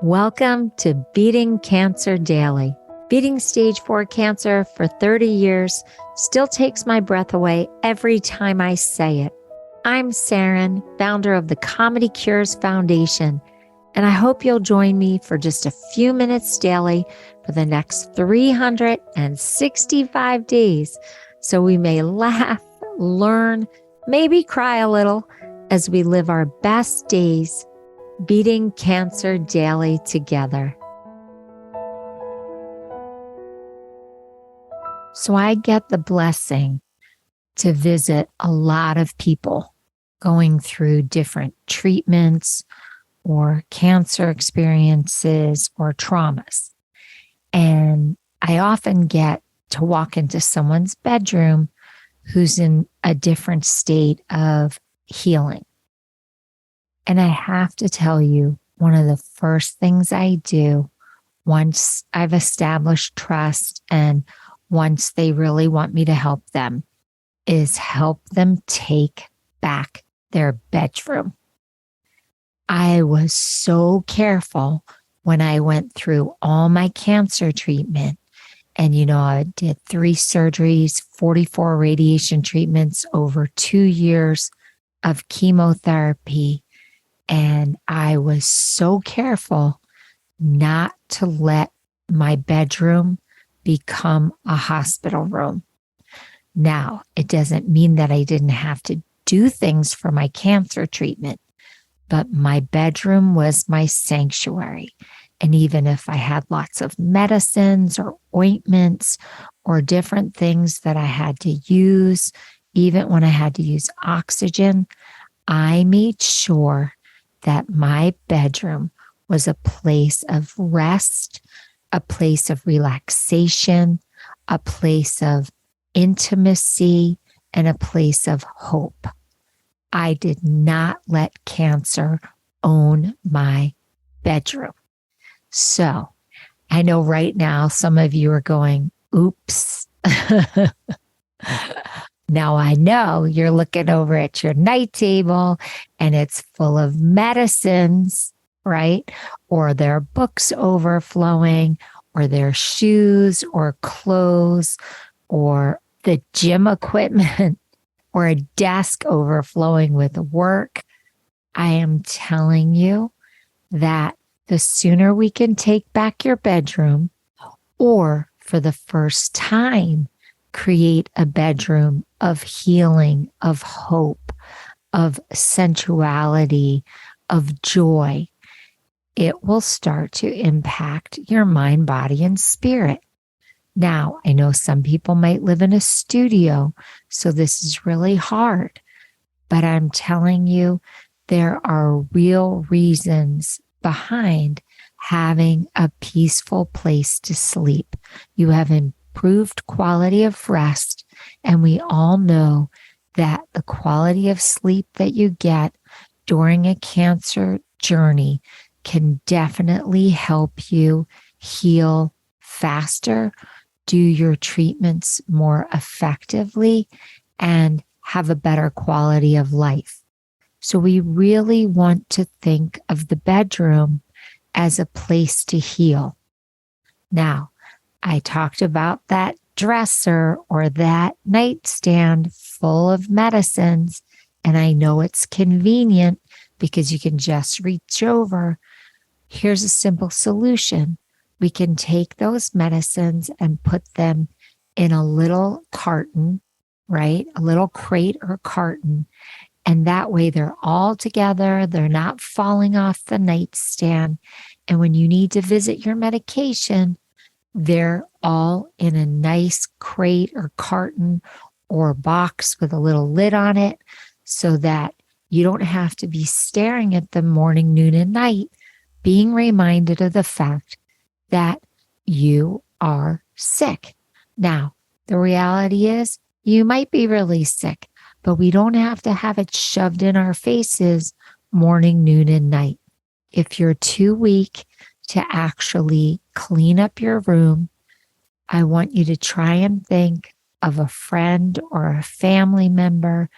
Welcome to Beating Cancer Daily. Beating stage 4 cancer for 30 years still takes my breath away every time I say it. I'm Saranne, founder of the Comedy Cures Foundation, and I hope you'll join me for just a few minutes daily for the next 365 days so we may laugh, learn, maybe cry a little as we live our best days beating cancer daily together. So I get the blessing to visit a lot of people going through different treatments or cancer experiences or traumas. And I often get to walk into someone's bedroom who's in a different state of healing. And I have to tell you, one of the first things I do once I've established trust and once they really want me to help them is help them take back their bedroom. I was so careful when I went through all my cancer treatment. And, I did 3 surgeries, 44 radiation treatments, over 2 years of chemotherapy. And I was so careful not to let my bedroom become a hospital room. Now, it doesn't mean that I didn't have to do things for my cancer treatment, but my bedroom was my sanctuary. And even if I had lots of medicines or ointments or different things that I had to use, even when I had to use oxygen, I made sure that my bedroom was a place of rest, a place of relaxation, a place of intimacy, and a place of hope. I did not let cancer own my bedroom. So I know right now some of you are going, oops. Now I know you're looking over at your night table and it's full of medicines, right? Or there are books overflowing, or there are shoes or clothes, or the gym equipment, or a desk overflowing with work. I am telling you that the sooner we can take back your bedroom, or for the first time, create a bedroom of healing, of hope, of sensuality, of joy, it will start to impact your mind, body, and spirit. Now, I know some people might live in a studio, so this is really hard, but I'm telling you, there are real reasons behind having a peaceful place to sleep. You have improved quality of rest, and we all know that the quality of sleep that you get during a cancer journey can definitely help you heal faster, do your treatments more effectively, and have a better quality of life. So we really want to think of the bedroom as a place to heal. Now, I talked about that dresser or that nightstand full of medicines, and I know it's convenient because you can just reach over. Here's a simple solution. We can take those medicines and put them in a little carton, right? A little crate or carton. And that way they're all together. They're not falling off the nightstand. And when you need to visit your medication, they're all in a nice crate or carton or box with a little lid on it so that you don't have to be staring at them morning, noon, and night, being reminded of the fact that you are sick. Now, the reality is you might be really sick, but we don't have to have it shoved in our faces morning, noon, and night. If you're too weak to actually clean up your room, I want you to try and think of a friend or a family member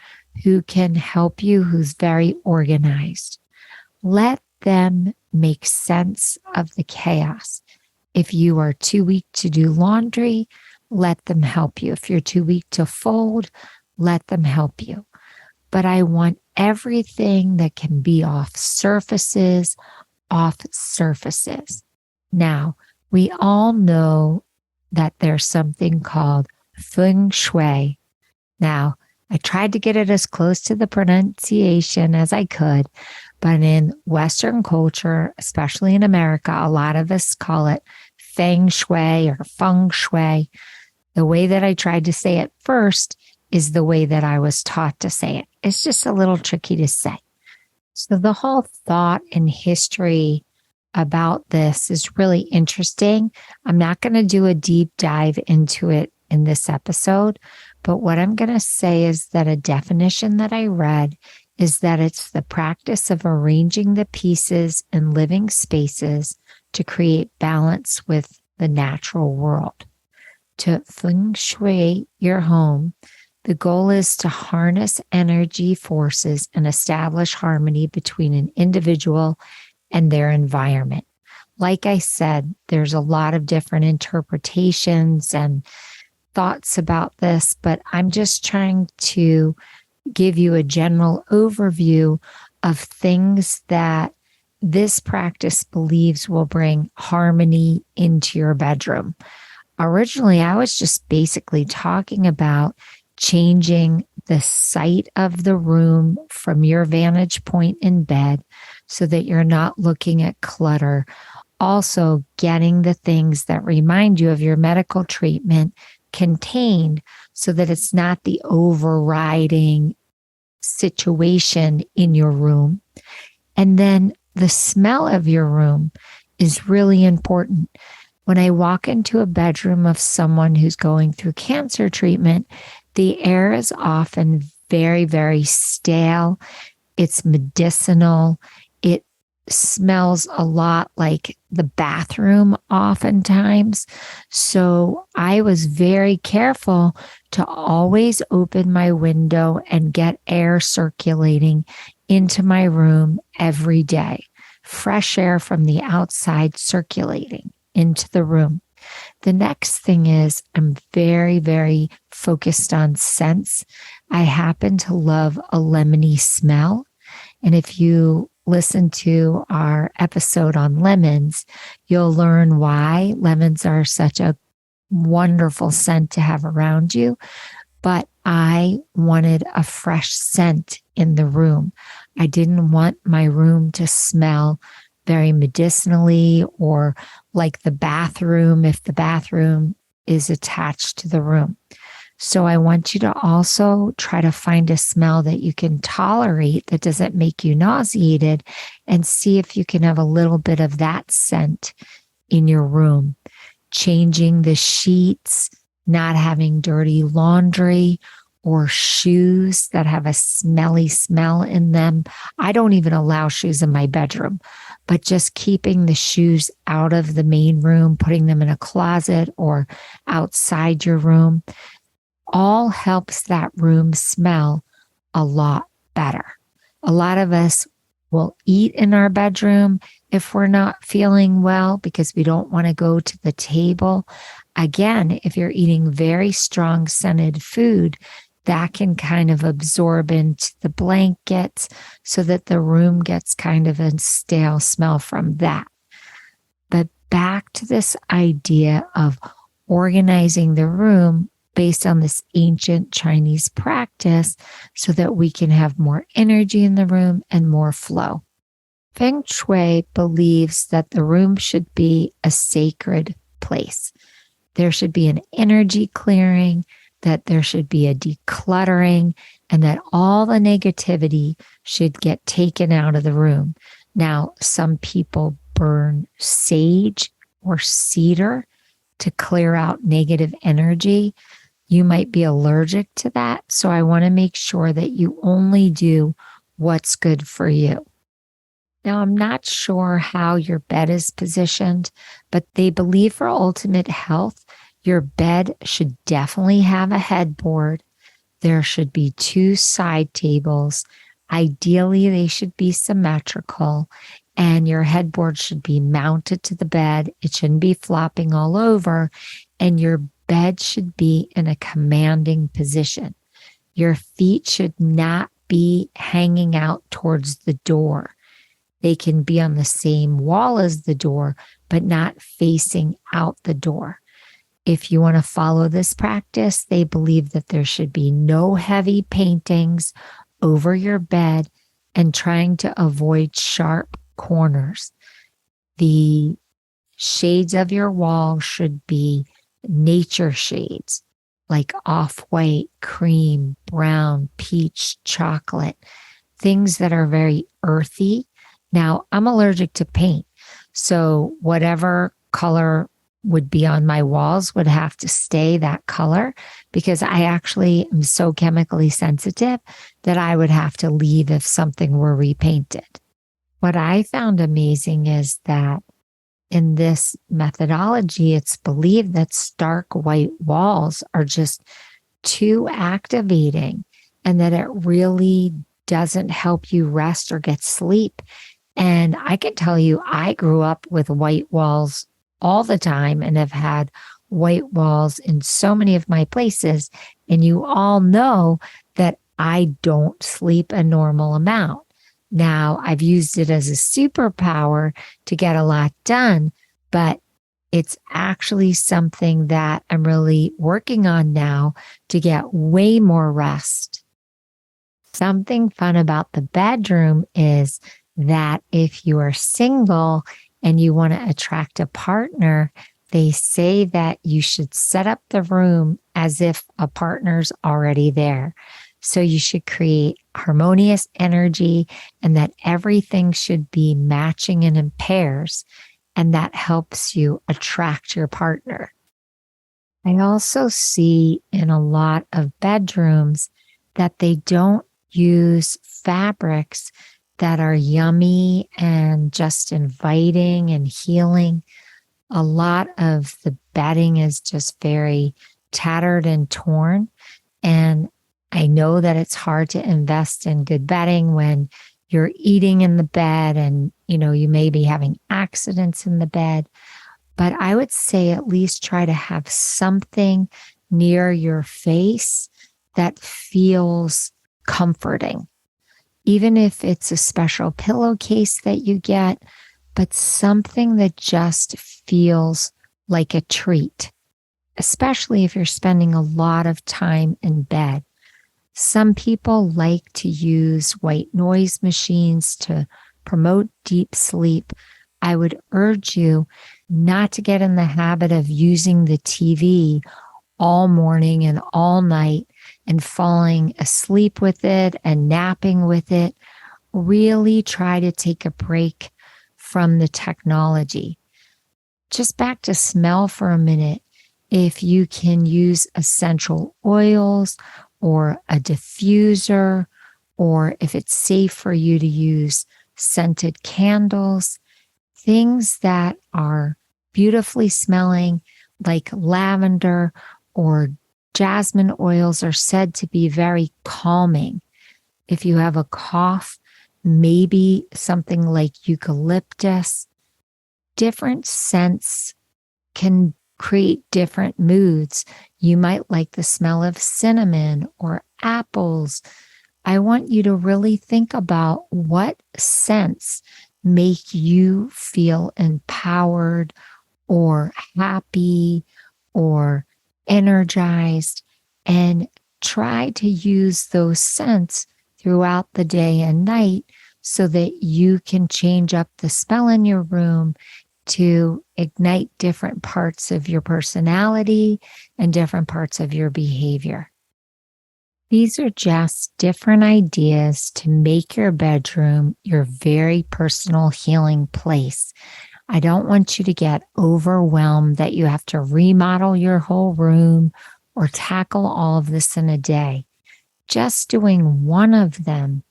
who can help you, who's very organized. Let them make sense of the chaos. If you are too weak to do laundry, let them help you. If you're too weak to fold, let them help you. But I want everything that can be off surfaces, off surfaces. Now, we all know that there's something called feng shui. Now, I tried to get it as close to the pronunciation as I could, but in Western culture, especially in America, a lot of us call it feng shui or feng shui. The way that I tried to say it first is the way that I was taught to say it. It's just a little tricky to say. So the whole thought and history about this is really interesting. I'm not going to do a deep dive into it in this episode, but what I'm going to say is that a definition that I read is that it's the practice of arranging the pieces in living spaces to create balance with the natural world. To feng shui your home, the goal is to harness energy forces and establish harmony between an individual and their environment. Like I said, there's a lot of different interpretations and thoughts about this, but I'm just trying to give you a general overview of things that this practice believes will bring harmony into your bedroom. Originally, I was just basically talking about changing the site of the room from your vantage point in bed so that you're not looking at clutter. Also, getting the things that remind you of your medical treatment contained so that it's not the overriding situation in your room. And then the smell of your room is really important. When I walk into a bedroom of someone who's going through cancer treatment, the air is often very, very stale. It's medicinal. It smells a lot like the bathroom oftentimes. So I was very careful to always open my window and get air circulating into my room every day. Fresh air from the outside circulating into the room. The next thing is I'm very, very focused on scents. I happen to love a lemony smell. And if you listen to our episode on lemons, you'll learn why lemons are such a wonderful scent to have around you. But I wanted a fresh scent in the room. I didn't want my room to smell very medicinally or like the bathroom if the bathroom is attached to the room. So I want you to also try to find a smell that you can tolerate that doesn't make you nauseated and see if you can have a little bit of that scent in your room. Changing the sheets, not having dirty laundry or shoes that have a smelly smell in them. I don't even allow shoes in my bedroom, but just keeping the shoes out of the main room, putting them in a closet or outside your room, all helps that room smell a lot better. A lot of us will eat in our bedroom if we're not feeling well because we don't want to go to the table. Again, if you're eating very strong scented food, that can kind of absorb into the blankets so that the room gets kind of a stale smell from that. But back to this idea of organizing the room based on this ancient Chinese practice so that we can have more energy in the room and more flow. Feng Shui believes that the room should be a sacred place. There should be an energy clearing, that there should be a decluttering, and that all the negativity should get taken out of the room. Now, some people burn sage or cedar to clear out negative energy. You might be allergic to that, so I want to make sure that you only do what's good for you. Now, I'm not sure how your bed is positioned, but they believe for ultimate health, your bed should definitely have a headboard. There should be 2 side tables, Ideally, they should be symmetrical, and your headboard should be mounted to the bed. It shouldn't be flopping all over, and your bed should be in a commanding position. Your feet should not be hanging out towards the door. They can be on the same wall as the door, but not facing out the door. If you want to follow this practice, they believe that there should be no heavy paintings over your bed and trying to avoid sharp corners. The shades of your wall should be nature shades like off-white, cream, brown, peach, chocolate, things that are very earthy. Now, I'm allergic to paint, so whatever color would be on my walls would have to stay that color because I actually am so chemically sensitive that I would have to leave if something were repainted. What I found amazing is that in this methodology, it's believed that stark white walls are just too activating and that it really doesn't help you rest or get sleep. And I can tell you, I grew up with white walls all the time and have had white walls in so many of my places. And you all know that I don't sleep a normal amount. Now, I've used it as a superpower to get a lot done, but it's actually something that I'm really working on now to get way more rest. Something fun about the bedroom is that if you are single and you want to attract a partner, they say that you should set up the room as if a partner's already there. So you should create harmonious energy and that everything should be matching and in pairs. And that helps you attract your partner. I also see in a lot of bedrooms that they don't use fabrics that are yummy and just inviting and healing. A lot of the bedding is just very tattered and torn. And I know that it's hard to invest in good bedding when you're eating in the bed and, you may be having accidents in the bed. But I would say at least try to have something near your face that feels comforting. Even if it's a special pillowcase that you get, but something that just feels like a treat, especially if you're spending a lot of time in bed. Some people like to use white noise machines to promote deep sleep. I would urge you not to get in the habit of using the TV all morning and all night and falling asleep with it and napping with it. Really try to take a break from the technology. Just back to smell for a minute. If you can use essential oils or a diffuser, or if it's safe for you to use scented candles, things that are beautifully smelling like lavender or jasmine oils are said to be very calming. If you have a cough, maybe something like eucalyptus. Different scents can create different moods. You might like the smell of cinnamon or apples. I want you to really think about what scents make you feel empowered or happy or energized, and try to use those scents throughout the day and night so that you can change up the spell in your room to ignite different parts of your personality and different parts of your behavior. These are just different ideas to make your bedroom your very personal healing place. I don't want you to get overwhelmed that you have to remodel your whole room or tackle all of this in a day. Just doing one of them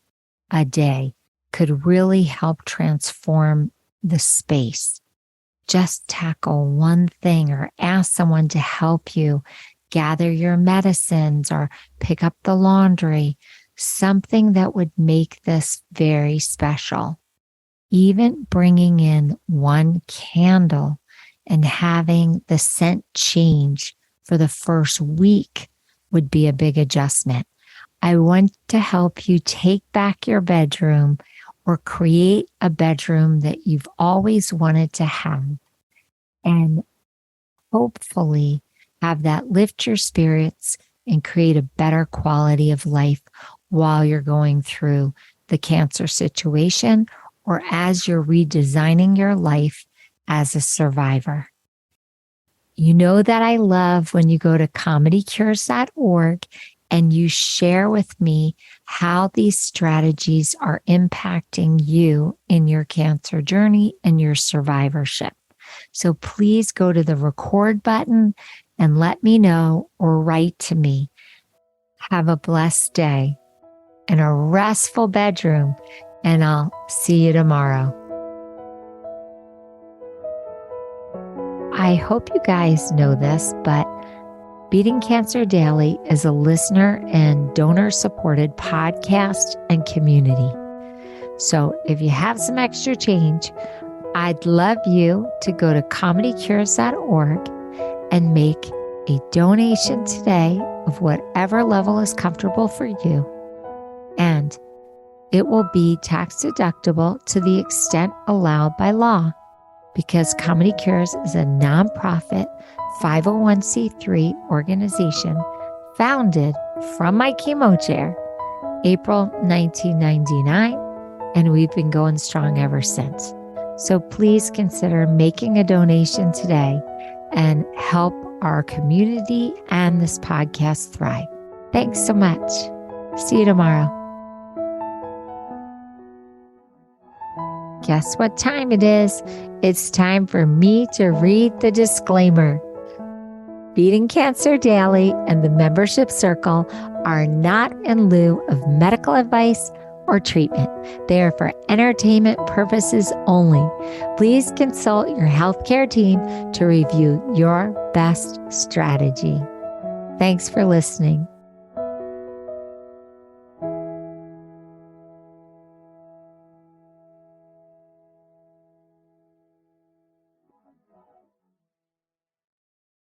a day could really help transform the space. Just tackle one thing or ask someone to help you gather your medicines or pick up the laundry. something that would make this very special. Even bringing in one candle and having the scent change for the first week would be a big adjustment. I want to help you take back your bedroom or create a bedroom that you've always wanted to have, and hopefully have that lift your spirits and create a better quality of life while you're going through the cancer situation or as you're redesigning your life as a survivor. You know that I love when you go to comedycures.org and you share with me how these strategies are impacting you in your cancer journey and your survivorship. So please go to the record button and let me know or write to me. Have a blessed day and a restful bedroom, and I'll see you tomorrow. I hope you guys know this, but Beating Cancer Daily is a listener and donor-supported podcast and community. So if you have some extra change, I'd love you to go to comedycures.org and make a donation today of whatever level is comfortable for you. And it will be tax deductible to the extent allowed by law, because Comedy Cures is a nonprofit 501c3 organization founded from my chemo chair, April 1999, and we've been going strong ever since. So please consider making a donation today and help our community and this podcast thrive. Thanks so much. See you tomorrow. Guess what time it is? It's time for me to read the disclaimer. Beating Cancer Daily and the membership circle are not in lieu of medical advice or treatment. They are for entertainment purposes only. Please consult your healthcare team to review your best strategy. Thanks for listening.